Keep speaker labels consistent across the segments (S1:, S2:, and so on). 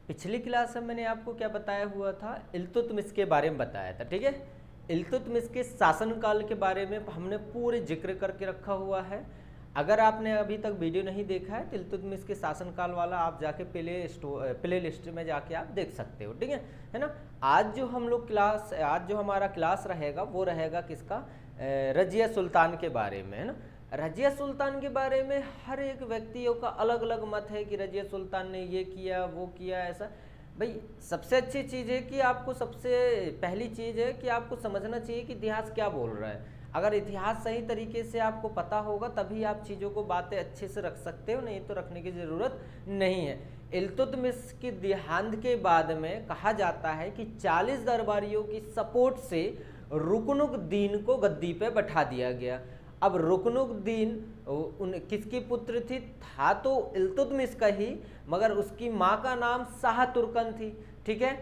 S1: पिछली क्लास में मैंने आपको क्या बताया हुआ था, इल्तुतमिश के बारे में बताया था। ठीक है, इल्तुतमिश के शासनकाल के बारे में हमने पूरे जिक्र करके रखा हुआ है। अगर आपने अभी तक वीडियो नहीं देखा है तो इल्तुतमिश के शासनकाल वाला आप जाके प्ले लिस्ट में जाके आप देख सकते हो। ठीक है ना। आज जो हमारा क्लास रहेगा वो रहेगा किसका, रजिया सुल्तान के बारे में, है ना। रजिया सुल्तान के बारे में हर एक व्यक्तियों का अलग अलग मत है कि रजिया सुल्तान ने ये किया वो किया ऐसा। भाई सबसे अच्छी चीज़ है कि आपको, सबसे पहली चीज़ है कि आपको समझना चाहिए कि इतिहास क्या बोल रहा है। अगर इतिहास सही तरीके से आपको पता होगा तभी आप चीज़ों को बातें अच्छे से रख सकते हो, नहीं तो रखने की ज़रूरत नहीं है। इल्तुतमिश की देहांत के बाद में कहा जाता है कि 40 दरबारियों की सपोर्ट से रुकनुद्दीन को गद्दी पे बैठा दिया गया। अब रुकनुद्दीन किसकी पुत्र थी, था तो इल्तुतमिश का ही, मगर उसकी माँ का नाम शाह तुर्कन थी। ठीक है,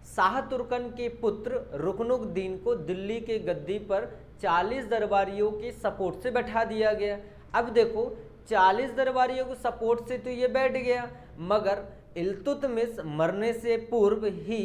S1: शाह तुर्कन के पुत्र रुकनुद्दीन को दिल्ली के गद्दी पर 40 दरबारियों के सपोर्ट से बैठा दिया गया। अब देखो 40 दरबारियों के सपोर्ट से तो ये बैठ गया, मगर इल्तुतमिश मरने से पूर्व ही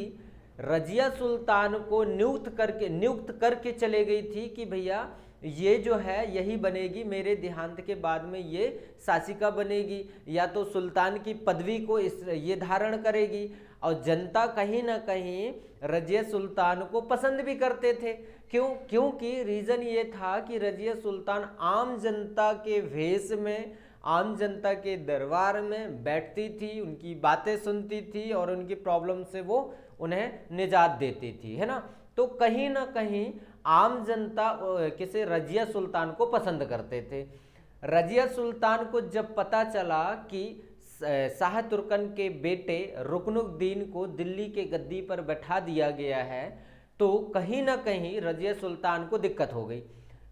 S1: रजिया सुल्तान को नियुक्त करके चले गई थी कि भैया ये जो है यही बनेगी, मेरे देहांत के बाद में ये शासिका बनेगी, या तो सुल्तान की पदवी को ये धारण करेगी। और जनता कहीं ना कहीं रजिया सुल्तान को पसंद भी करते थे। क्योंकि रीज़न ये था कि रजिया सुल्तान आम जनता के भेष में, आम जनता के दरबार में बैठती थी, उनकी बातें सुनती थी और उनकी प्रॉब्लम से वो उन्हें निजात देती थी, है ना। तो कहीं ना कहीं आम जनता किसे, रजिया सुल्तान को पसंद करते थे। रजिया सुल्तान को जब पता चला कि शाह तुर्कन के बेटे रुकनुद्दीन को दिल्ली के गद्दी पर बैठा दिया गया है, तो कहीं ना कहीं रजिया सुल्तान को दिक्कत हो गई।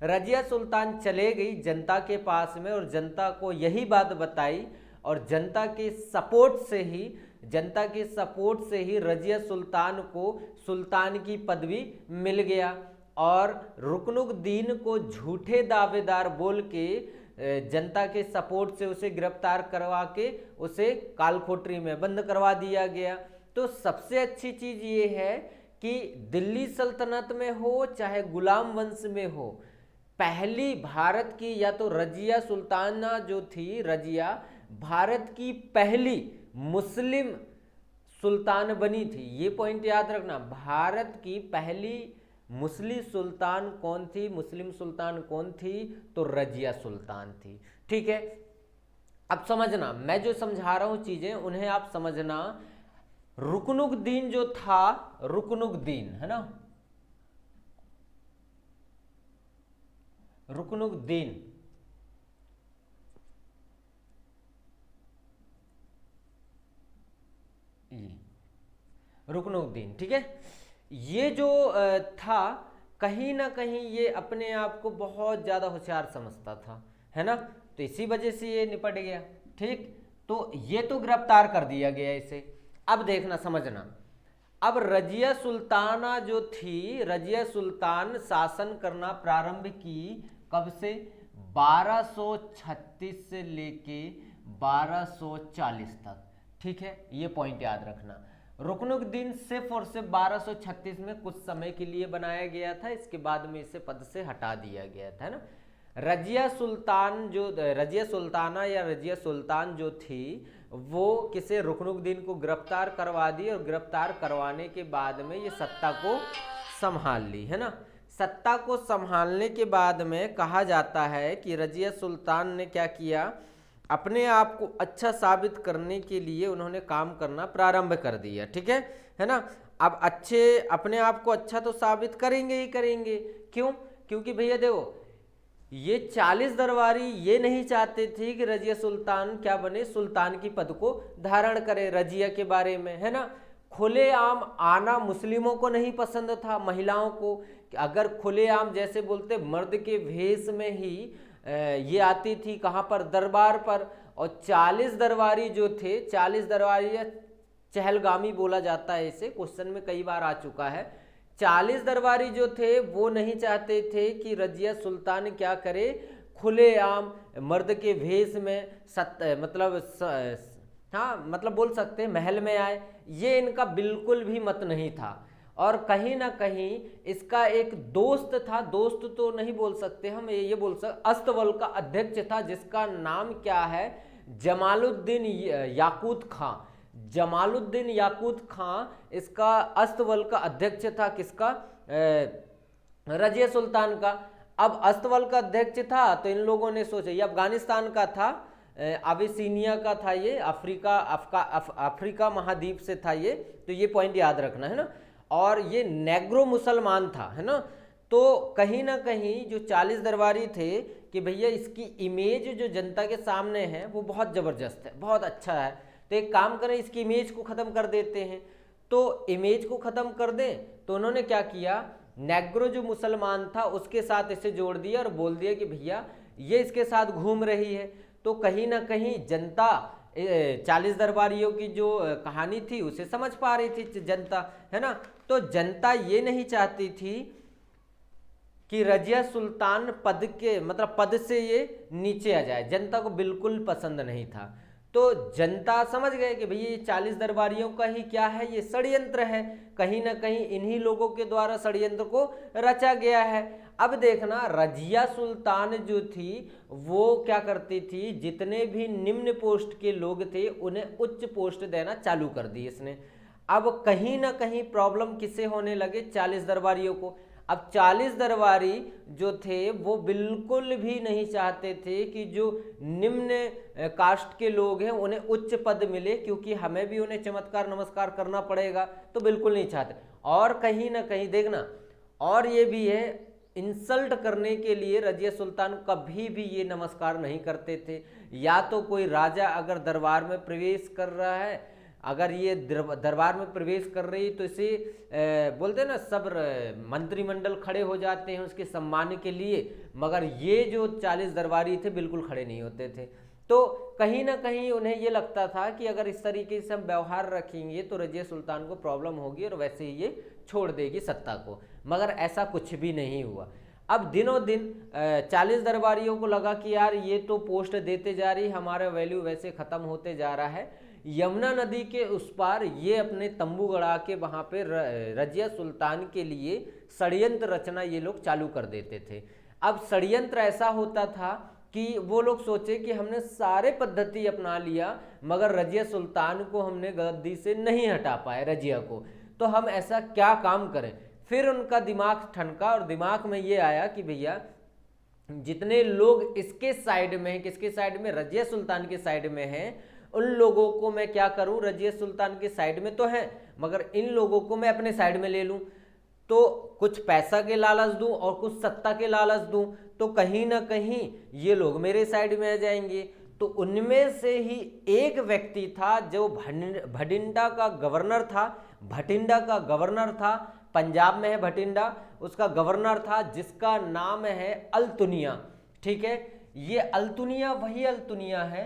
S1: रजिया सुल्तान चले गई जनता के पास में और जनता को यही बात बताई, और जनता के सपोर्ट से ही रजिया सुल्तान को सुल्तान की पदवी मिल गया। और रुकनुद्दीन को झूठे दावेदार बोल के जनता के सपोर्ट से उसे गिरफ्तार करवा के उसे कालकोठरी में बंद करवा दिया गया। तो सबसे अच्छी चीज़ ये है कि दिल्ली सल्तनत में हो चाहे गुलाम वंश में हो, पहली भारत की, या तो रजिया सुल्ताना जो थी, रजिया भारत की पहली मुस्लिम सुल्तान बनी थी। ये पॉइंट याद रखना, भारत की पहली मुस्लिम सुल्तान कौन थी, मुस्लिम सुल्तान कौन थी, तो रजिया सुल्तान थी। ठीक है, अब समझना, मैं जो समझा रहा हूं चीजें उन्हें आप समझना। रुकनुद्दीन जो था, रुकनुद्दीन, है ना, रुकनुद्दीन रुकनुद्दीन, ठीक है, ये जो था कहीं ना कहीं ये अपने आप को बहुत ज़्यादा होशियार समझता था, है ना। तो इसी वजह से ये निपट गया। ठीक, तो ये तो गिरफ्तार कर दिया गया इसे। अब देखना समझना, अब रजिया सुल्ताना जो थी, रजिया सुल्तान शासन करना प्रारंभ की कब से, 1236 से लेके 1240 तक। ठीक है, ये पॉइंट याद रखना। रुकनुद्दीन सिर्फ और सिर्फ 1236 में कुछ समय के लिए बनाया गया था, इसके बाद में इसे पद से हटा दिया गया था, है ना। रजिया सुल्ताना या रजिया सुल्तान जो थी वो किसे, रुकनुद्दीन को गिरफ्तार करवा दी, और गिरफ्तार करवाने के बाद में ये सत्ता को संभाल ली, है ना। सत्ता को संभालने के बाद में कहा जाता है कि रजिया सुल्तान ने क्या किया, अपने आप को अच्छा साबित करने के लिए उन्होंने काम करना प्रारंभ कर दिया। ठीक है ना। अब अपने आप को अच्छा तो साबित करेंगे ही करेंगे। क्यों, क्योंकि भैया देखो, ये 40 दरबारी ये नहीं चाहते थे कि रजिया सुल्तान क्या बने, सुल्तान की पद को धारण करे। रजिया के बारे में, है ना, खुलेआम आना मुस्लिमों को नहीं पसंद था, महिलाओं को। अगर खुलेआम जैसे बोलते मर्द के भेष में ही ये आती थी, कहाँ पर, दरबार पर। और 40 दरबारी जो थे, 40 दरबारी चहलगामी बोला जाता है इसे, क्वेश्चन में कई बार आ चुका है। 40 दरबारी जो थे वो नहीं चाहते थे कि रजिया सुल्तान क्या करे, खुलेआम मर्द के भेष में हाँ मतलब बोल सकते हैं महल में आए, ये इनका बिल्कुल भी मत नहीं था। और कहीं ना कहीं इसका एक दोस्त था, दोस्त तो नहीं बोल सकते हम, ये बोल सकते अस्तबल का अध्यक्ष था, जिसका नाम क्या है, जमालुद्दीन याकूत खां। जमालुद्दीन याकूत खां इसका अस्तबल का अध्यक्ष था, किसका, रजिया सुल्तान का। अब अस्तबल का अध्यक्ष था तो इन लोगों ने सोचा, ये अफगानिस्तान का था, अबिसिनिया का था, ये अफ्रीका महाद्वीप से था ये, तो ये पॉइंट याद रखना है ना। और ये नेग्रो मुसलमान था, है ना। तो कहीं ना कहीं जो 40 दरबारी थे कि भैया इसकी इमेज जो जनता के सामने है वो बहुत ज़बरदस्त है, बहुत अच्छा है, तो एक काम करें इसकी इमेज को ख़त्म कर देते हैं। तो इमेज को ख़त्म कर दें, तो उन्होंने क्या किया, नेग्रो जो मुसलमान था उसके साथ इसे जोड़ दिया और बोल दिया कि भैया ये इसके साथ घूम रही है। तो कहीं ना कहीं जनता 40 दरबारियों की जो कहानी थी उसे समझ पा रही थी जनता, है ना। तो जनता ये नहीं चाहती थी कि रजिया सुल्तान पद के मतलब पद से ये नीचे आ जाए, जनता को बिल्कुल पसंद नहीं था। तो जनता समझ गए कि भैया ये 40 दरबारियों का ही क्या है, ये षड्यंत्र है, कहीं ना कहीं इन्हीं लोगों के द्वारा षड्यंत्र को रचा गया है। अब देखना, रजिया सुल्तान जो थी वो क्या करती थी, जितने भी निम्न पोस्ट के लोग थे उन्हें उच्च पोस्ट देना चालू कर दी इसने। अब कहीं ना कहीं प्रॉब्लम किसे होने लगे, 40 दरबारियों को। अब 40 दरबारी जो थे वो बिल्कुल भी नहीं चाहते थे कि जो निम्न कास्ट के लोग हैं उन्हें उच्च पद मिले, क्योंकि हमें भी उन्हें चमत्कार नमस्कार करना पड़ेगा, तो बिल्कुल नहीं चाहते। और कहीं ना कहीं देखना, और ये भी है, इंसल्ट करने के लिए रजिया सुल्तान कभी भी ये नमस्कार नहीं करते थे। या तो कोई राजा अगर दरबार में प्रवेश कर रहा है, अगर ये दरबार में प्रवेश कर रही तो इसे बोलते हैं ना, सब मंत्रिमंडल खड़े हो जाते हैं उसके सम्मान के लिए, मगर ये जो 40 दरबारी थे बिल्कुल खड़े नहीं होते थे। तो कहीं ना कहीं उन्हें ये लगता था कि अगर इस तरीके से हम व्यवहार रखेंगे तो रजिया सुल्तान को प्रॉब्लम होगी और वैसे ही ये छोड़ देगी सत्ता को, मगर ऐसा कुछ भी नहीं हुआ। अब दिनों दिन 40 दरबारियों को लगा कि यार ये तो पोस्ट देते जा रही, हमारा वैल्यू वैसे ख़त्म होते जा रहा है। यमुना नदी के उस पार ये अपने तंबू गड़ा के वहाँ पे रजिया सुल्तान के लिए षड्यंत्र रचना ये लोग चालू कर देते थे। अब षड्यंत्र ऐसा होता था कि वो लोग सोचे कि हमने सारे पद्धति अपना लिया मगर रजिया सुल्तान को हमने गद्दी से नहीं हटा पाए रजिया को, तो हम ऐसा क्या काम करें। फिर उनका दिमाग ठनका और दिमाग में ये आया कि भैया जितने लोग इसके साइड में हैं, किसके साइड में, रजिया सुल्तान के साइड में हैं, उन लोगों को मैं क्या करूं, रजिया सुल्तान के साइड में तो हैं मगर इन लोगों को मैं अपने साइड में ले लूं, तो कुछ पैसा के लालच दूं और कुछ सत्ता के लालच दूं, तो कहीं ना कहीं ये लोग मेरे साइड में आ जाएंगे। तो उनमें से ही एक व्यक्ति था जो भटिंडा का गवर्नर था, भटिंडा का गवर्नर था, पंजाब में है भटिंडा, उसका गवर्नर था जिसका नाम है अल्तुनिया। ठीक है, ये अल्तुनिया वही अल्तुनिया है,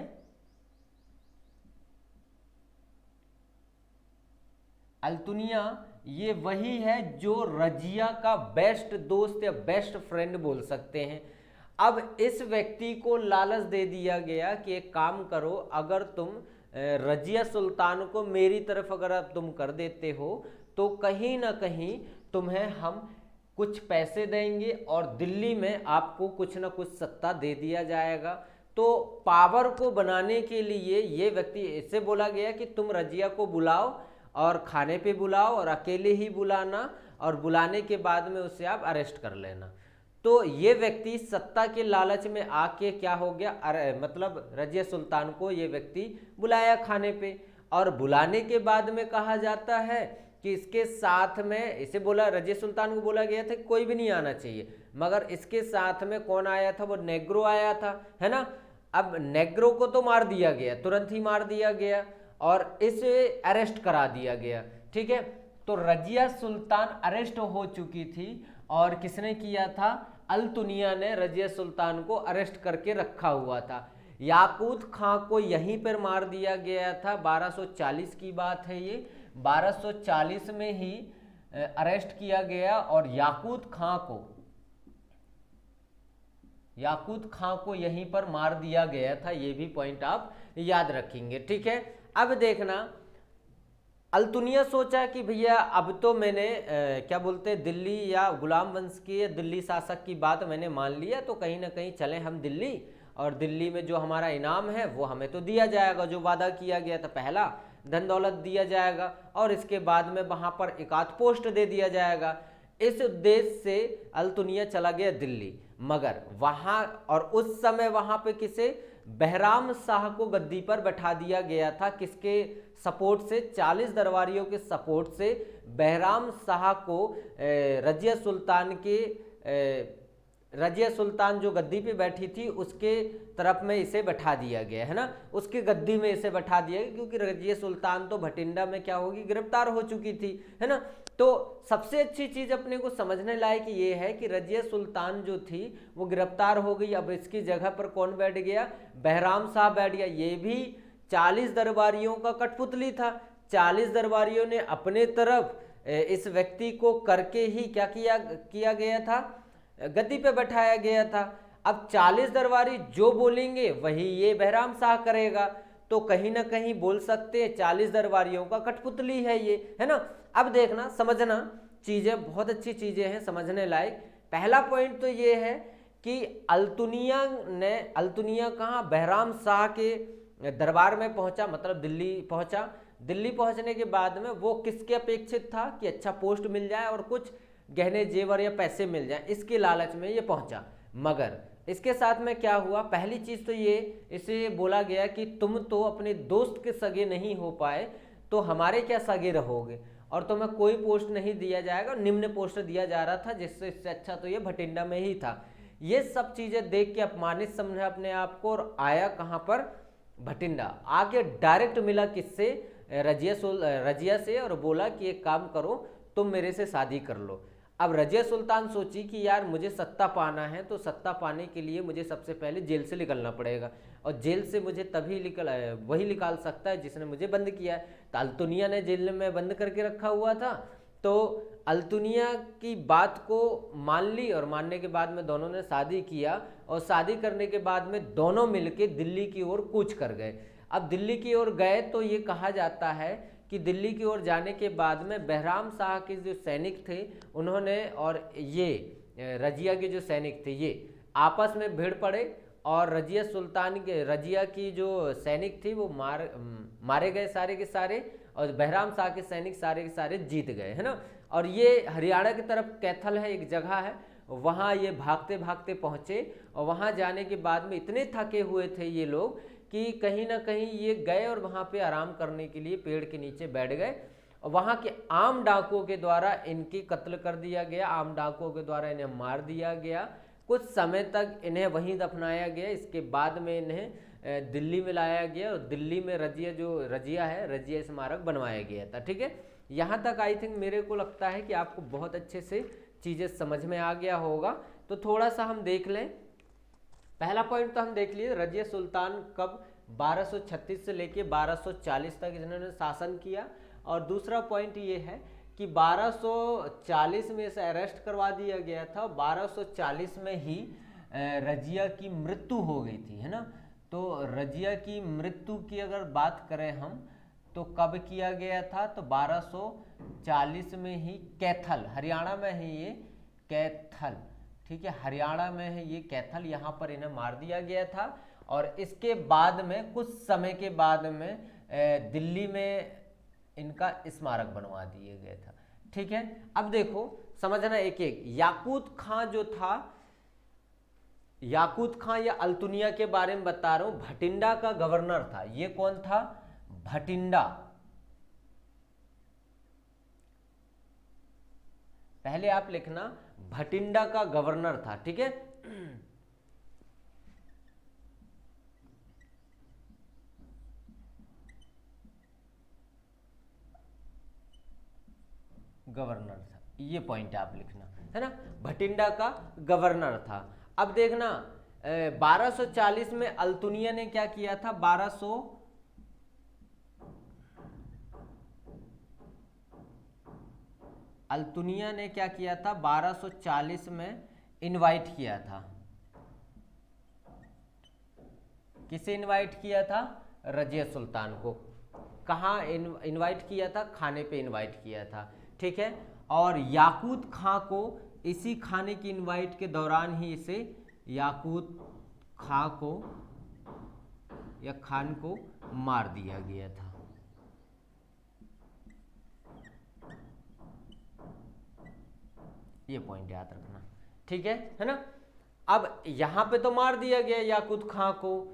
S1: अल्तुनिया ये वही है जो रजिया का बेस्ट दोस्त या बेस्ट फ्रेंड बोल सकते हैं। अब इस व्यक्ति को लालच दे दिया गया कि एक काम करो, अगर तुम रजिया सुल्तान को मेरी तरफ अगर तुम कर देते हो तो कहीं ना कहीं तुम्हें हम कुछ पैसे देंगे और दिल्ली में आपको कुछ ना कुछ सत्ता दे दिया जाएगा। तो पावर को बनाने के लिए ये व्यक्ति, इससे बोला गया कि तुम रजिया को बुलाओ और खाने पे बुलाओ और अकेले ही बुलाना और बुलाने के बाद में उसे आप अरेस्ट कर लेना। तो ये व्यक्ति सत्ता के लालच में आके क्या हो गया, मतलब रजिया सुल्तान को ये व्यक्ति बुलाया खाने पे, और बुलाने के बाद में कहा जाता है कि इसके साथ में इसे बोला, रजिया सुल्तान को बोला गया था कि कोई भी नहीं आना चाहिए, मगर इसके साथ में कौन आया था, वो नेग्रो आया था, है ना। अब नेग्रो को तो मार दिया गया, तुरंत ही मार दिया गया और इसे अरेस्ट करा दिया गया। ठीक है, तो रजिया सुल्तान अरेस्ट हो चुकी थी और किसने किया था, अल्तुनिया ने रजिया सुल्तान को अरेस्ट करके रखा हुआ था। याकूत खां को यहीं पर मार दिया गया था, 1240 की बात है ये, 1240 में ही अरेस्ट किया गया और याकूत खां को यहीं पर मार दिया गया था। ये भी पॉइंट आप याद रखेंगे। ठीक है, अब देखना, अल्तुनिया सोचा कि भैया अब तो मैंने क्या बोलते हैं, दिल्ली या गुलाम वंश की, दिल्ली शासक की बात मैंने मान लिया, तो कहीं ना कहीं चले हम दिल्ली, और दिल्ली में जो हमारा इनाम है वो हमें तो दिया जाएगा, जो वादा किया गया था, पहला धन दौलत दिया जाएगा, और इसके बाद में वहाँ पर एक आध पोस्ट दे दिया जाएगा। इस उद्देश्य से अल्तुनिया चला गया दिल्ली, मगर वहाँ, और उस समय वहाँ पे किसे, बहराम शाह को गद्दी पर बैठा दिया गया था। किसके सपोर्ट से, 40 दरबारियों के सपोर्ट से बहराम शाह को रजिया सुल्तान के रजिया सुल्तान जो गद्दी पे बैठी थी उसके तरफ में इसे बैठा दिया गया है ना, उसके गद्दी में इसे बैठा दिया गया, क्योंकि रजिया सुल्तान तो भटिंडा में क्या होगी, गिरफ्तार हो चुकी थी, है ना। तो सबसे अच्छी चीज अपने को समझने लायक ये है कि रजिया सुल्तान जो थी वो गिरफ्तार हो गई। अब इसकी जगह पर कौन बैठ गया, बहराम शाह बैठ गया। ये भी 40 दरबारियों का कठपुतली था। 40 दरबारियों ने अपने तरफ इस व्यक्ति को करके ही क्या किया गया था, गद्दी पे बैठाया गया था। अब 40 दरबारी जो बोलेंगे वही ये बहराम शाह करेगा, तो कहीं ना कहीं बोल सकते हैं 40 दरबारियों का कठपुतली है ये, है ना। अब देखना, समझना, चीजें बहुत अच्छी चीजें हैं समझने लायक। पहला पॉइंट तो ये है कि अल्तुनिया कहाँ, बहराम शाह के दरबार में पहुंचा, मतलब दिल्ली पहुंचा। दिल्ली पहुंचने के बाद में वो किसके अपेक्षित था कि अच्छा पोस्ट मिल जाए और कुछ गहने जेवर या पैसे मिल जाए, इसके लालच में ये पहुंचा। मगर इसके साथ में क्या हुआ, पहली चीज तो ये इसे बोला गया कि तुम तो अपने दोस्त के सगे नहीं हो पाए, तो हमारे क्या सगे रहोगे, और तुम्हें कोई पोस्ट नहीं दिया जाएगा, निम्न पोस्ट दिया जा रहा था, जिससे इससे अच्छा तो ये भटिंडा में ही था। ये सब चीजें देख के अपमानित समझा अपने आप को, और आया कहाँ पर, भटिंडा। आके डायरेक्ट मिला किससे, रजिया से, और बोला कि एक काम करो, तुम मेरे से शादी कर लो। अब रजिया सुल्तान सोची कि यार मुझे सत्ता पाना है, तो सत्ता पाने के लिए मुझे सबसे पहले जेल से निकलना पड़ेगा, और जेल से मुझे तभी वही निकाल सकता है जिसने मुझे बंद किया है। तो अल्तुनिया ने जेल में बंद करके रखा हुआ था, तो अल्तुनिया की बात को मान ली, और मानने के बाद में दोनों ने शादी किया, और शादी करने के बाद में दोनों मिलके दिल्ली की ओर कूच कर गए। अब दिल्ली की ओर गए तो ये कहा जाता है कि दिल्ली की ओर जाने के बाद में बहराम शाह के जो सैनिक थे उन्होंने, और ये रजिया के जो सैनिक थे, ये आपस में भिड़ पड़े, और रजिया की जो सैनिक थी वो मारे गए सारे के सारे, और बहराम शाह के सैनिक सारे के सारे जीत गए, है ना। और ये हरियाणा की तरफ कैथल है, एक जगह है, वहाँ ये भागते भागते पहुँचे, और वहाँ जाने के बाद में इतने थके हुए थे ये लोग कि कहीं ना कहीं ये गए और वहाँ पे आराम करने के लिए पेड़ के नीचे बैठ गए, और वहाँ के आम डाकुओं के द्वारा इनकी कत्ल कर दिया गया, आम डाकुओं के द्वारा इन्हें मार दिया गया। कुछ समय तक इन्हें वहीं दफनाया गया। इसके बाद में इन्हें दिल्ली में लाया गया, और दिल्ली में रजिया स्मारक बनवाया गया था। ठीक है, यहाँ तक आई थिंक मेरे को लगता है कि आपको बहुत अच्छे से चीज़ें समझ में आ गया होगा। तो थोड़ा सा हम देख लें। पहला पॉइंट तो हम देख लिए, रजिया सुल्तान कब 1236 से लेके 1240 तक इन्होंने शासन किया। और दूसरा पॉइंट ये है कि 1240 में इसे अरेस्ट करवा दिया गया था, 1240 में ही रजिया की मृत्यु हो गई थी, है ना। तो रजिया की मृत्यु की अगर बात करें हम, तो कब किया गया था, तो 1240 में ही कैथल, हरियाणा में है ये कैथल, ठीक है, हरियाणा में है ये कैथल, यहाँ पर इन्हें मार दिया गया था। और इसके बाद में कुछ समय के बाद में दिल्ली में इनका स्मारक बनवा दिया गया था। ठीक है, अब देखो समझना एक एक। याकूत खां जो था, याकूत खां या अल्तुनिया के बारे में बता रहा हूं, भटिंडा का गवर्नर था। ये कौन था, भटिंडा, पहले आप लिखना, भटिंडा का गवर्नर था। ठीक है, गवर्नर था, ये पॉइंट आप लिखना, है ना, भटिंडा का गवर्नर था। अब देखना 1240 में अल्तुनिया ने क्या किया था, 1240 में इनवाइट किया था। किसे इनवाइट किया था, रजिया सुल्तान को। कहाँ इनवाइट किया था? खाने पे इनवाइट किया था, ठीक है। और याकूत खां को इसी खाने की इनवाइट के दौरान ही इसे याकूत खां को या खान को मार दिया गया था। ये पॉइंट याद रखना, ठीक है ना। अब यहां पे तो मार दिया गया याकूत खां को,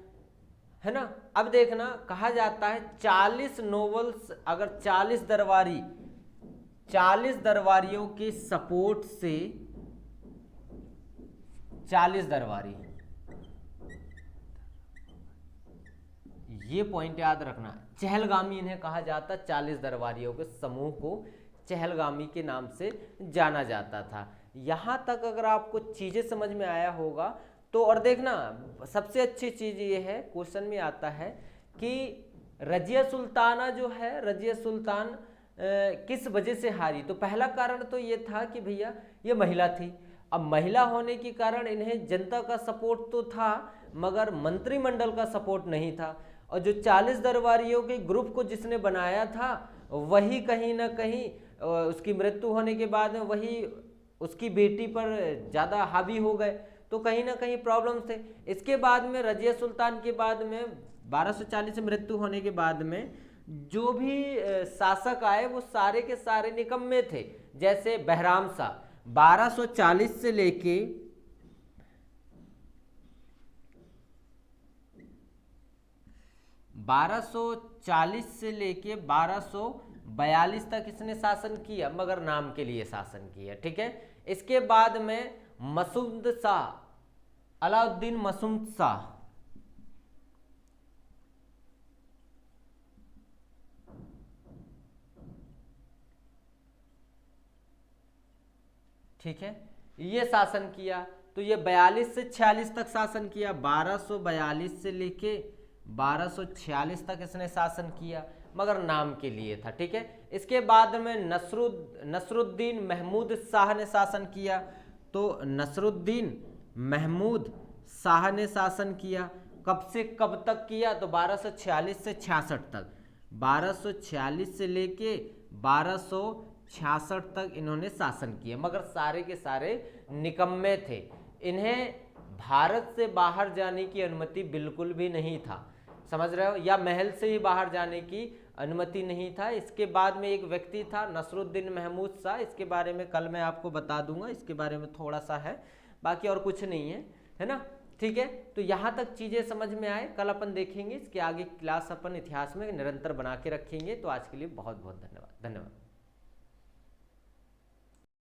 S1: है ना। अब देखना, कहा जाता है 40 नोबल्स, अगर 40 दरबारियों के सपोर्ट से 40 दरबारी, ये पॉइंट याद रखना, चहलगामी इन्हें कहा जाता, 40 दरबारियों के समूह को चहलगामी के नाम से जाना जाता था। यहां तक अगर आपको चीजें समझ में आया होगा तो, और देखना सबसे अच्छी चीज ये है, क्वेश्चन में आता है कि रजिया सुल्ताना जो है, रजिया सुल्तान किस वजह से हारी? तो पहला कारण तो ये था कि भैया ये महिला थी। अब महिला होने के कारण इन्हें जनता का सपोर्ट तो था मगर मंत्रिमंडल का सपोर्ट नहीं था। और जो 40 दरबारियों के ग्रुप को जिसने बनाया था वही कहीं ना कहीं उसकी मृत्यु होने के बाद में वही उसकी बेटी पर ज़्यादा हावी हो गए, तो कहीं ना कहीं प्रॉब्लम थे। इसके बाद में रजिया सुल्तान के बाद में 1240 से मृत्यु होने के बाद में जो भी शासक आए वो सारे के सारे निकम्मे थे। जैसे बहराम शाह 1240 से लेके 1242 तक इसने शासन किया, मगर नाम के लिए शासन किया, ठीक है। इसके बाद में मसूद शाह, अलाउद्दीन मसूद शाह, ठीक है, ये शासन किया। तो ये 42 से 46 तक शासन किया, 1242 से लेके 1246 तक इसने शासन किया, मगर नाम के लिए था, ठीक है। इसके बाद में नसरुद्दीन महमूद शाह ने शासन किया। तो नसरुद्दीन महमूद शाह ने शासन किया, कब से कब तक किया? तो 1246 से 66 तक, 1246 से लेके 1266 तक इन्होंने शासन किया, मगर सारे के सारे निकम्मे थे। इन्हें भारत से बाहर जाने की अनुमति बिल्कुल भी नहीं था, समझ रहे हो, या महल से ही बाहर जाने की अनुमति नहीं था। इसके बाद में एक व्यक्ति था नसरुद्दीन महमूद शाह, इसके बारे में कल मैं आपको बता दूंगा, इसके बारे में थोड़ा सा है, बाकी और कुछ नहीं है ना, ठीक है। तो यहाँ तक चीज़ें समझ में आए, कल अपन देखेंगे इसके आगे क्लास अपन इतिहास में निरंतर बना के रखेंगे। तो आज के लिए बहुत बहुत धन्यवाद।